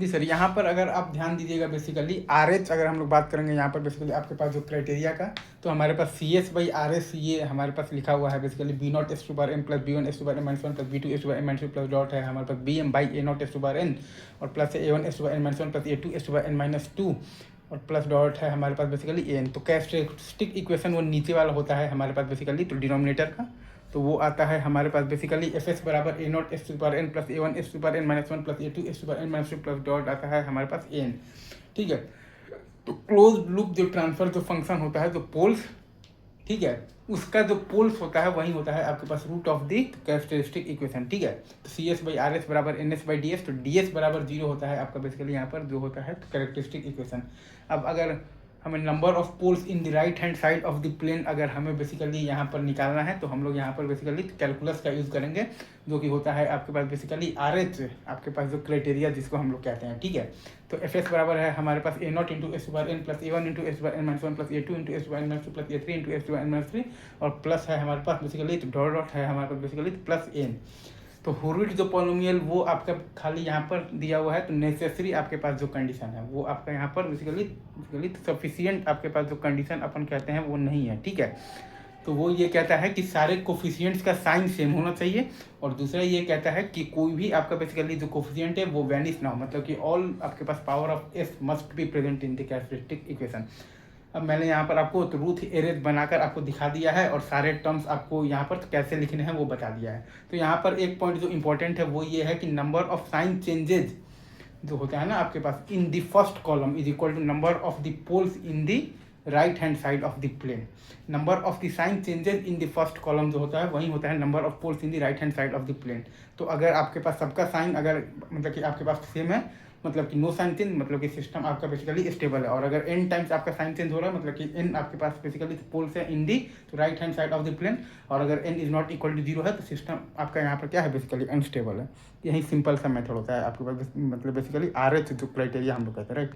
जी sir, यहाँ पर अगर आप ध्यान दीजिएगा बेसिकली RH अगर हम लोग बात करेंगे यहाँ पर बेसिकली आपके पास जो क्राइटेरिया का, तो हमारे पास CS/RS ये हमारे पास लिखा हुआ है basically B0 plus B1 plus B2 plus dot है हमारे पास BM/A0 और प्लस A1 प्लस A2 और प्लस डॉट है हमारे पास बेसिकली AN। तो कैरेक्टरिस्टिक इक्वेशन वो नीचे वाला होता है हमारे पास बेसिकली, तो डिनोमिनेटर का तो वो आता है हमारे पास बेसिकली Fs बराबर A0 plus A1 plus A2 plus dot आता है हमारे पास AN। ठीक है, तो क्लोज लूप जो ट्रांसफर जो फंक्शन होता है जो पोल्स, ठीक है, उसका जो पोल्स होता है वही होता है आपके पास root of the characteristic equation. ठीक है, तो CS/RS बराबर NS/DS, तो DS बराबर 0 होता है आपका बेसिकली यहाँ पर जो होता है कैरेक्टरिस्टिक इक्वेशन। अब अगर हमें number of poles in the right hand side of the plane अगर हमें बेसिकली यहाँ पर निकालना है, तो हम लोग यहाँ पर बेसिकली कैलकुलस का यूज़ करेंगे, जो कि होता है आपके पास बेसिकली RH आपके पास जो क्राइटेरिया जिसको हम लोग कहते हैं। ठीक है, तो Fs बराबर है हमारे पास A0 into S/n plus A1 into S/n-1 plus A2 into S/n-2 plus A3 into S/n-3 और प्लस है हमारे पास बेसिकली डॉट डॉट है हमारे पास बेसिकली प्लस n। तो हुर्विट्ज़ जो पॉलिनोमियल वो आपका खाली यहाँ पर दिया हुआ है, तो नेसेसरी आपके पास जो कंडीशन है वो आपका यहाँ पर बेसिकली सफिशियंट आपके पास जो कंडीशन अपन कहते हैं वो नहीं है। ठीक है, तो वो ये कहता है कि सारे कोफिशिएंट्स का साइन सेम होना चाहिए, और दूसरा ये कहता है कि कोई भी आपका बेसिकली जो कोफिशिएंट है वो वैनिश ना हो, मतलब कि ऑल आपके पास power of S must be present in the characteristic equation. अब मैंने यहाँ पर आपको ट्रूथ एरेज बनाकर आपको दिखा दिया है और सारे टर्म्स आपको यहाँ पर कैसे लिखने हैं वो बता दिया है। तो यहाँ पर एक पॉइंट जो इंपॉर्टेंट है वो ये है कि नंबर ऑफ साइन चेंजेज जो होता है ना आपके पास in the first column is equal to number of the poles in the right hand side of the plane. Number of the sign changes in the first column जो होता है वही होता है number of poles in the right hand side of the plane. तो अगर आपके पास सबका साइन अगर मतलब कि आपके पास सेम है, मतलब कि नो साइन चेंज, मतलब कि सिस्टम आपका बेसिकली स्टेबल है, और अगर n टाइम्स आपका साइन चेंज हो रहा है मतलब कि n आपके पास बेसिकली पोल्स है इन दी तो right hand side of the plane, और अगर n is not equal to 0 है तो सिस्टम आपका यहाँ पर क्या है बेसिकली अनस्टेबल है। यही सिंपल सा मेथड होता है आपके पास, मतलब बेसिकली RH जो क्राइटेरिया हम लोग कहते हैं, राइट।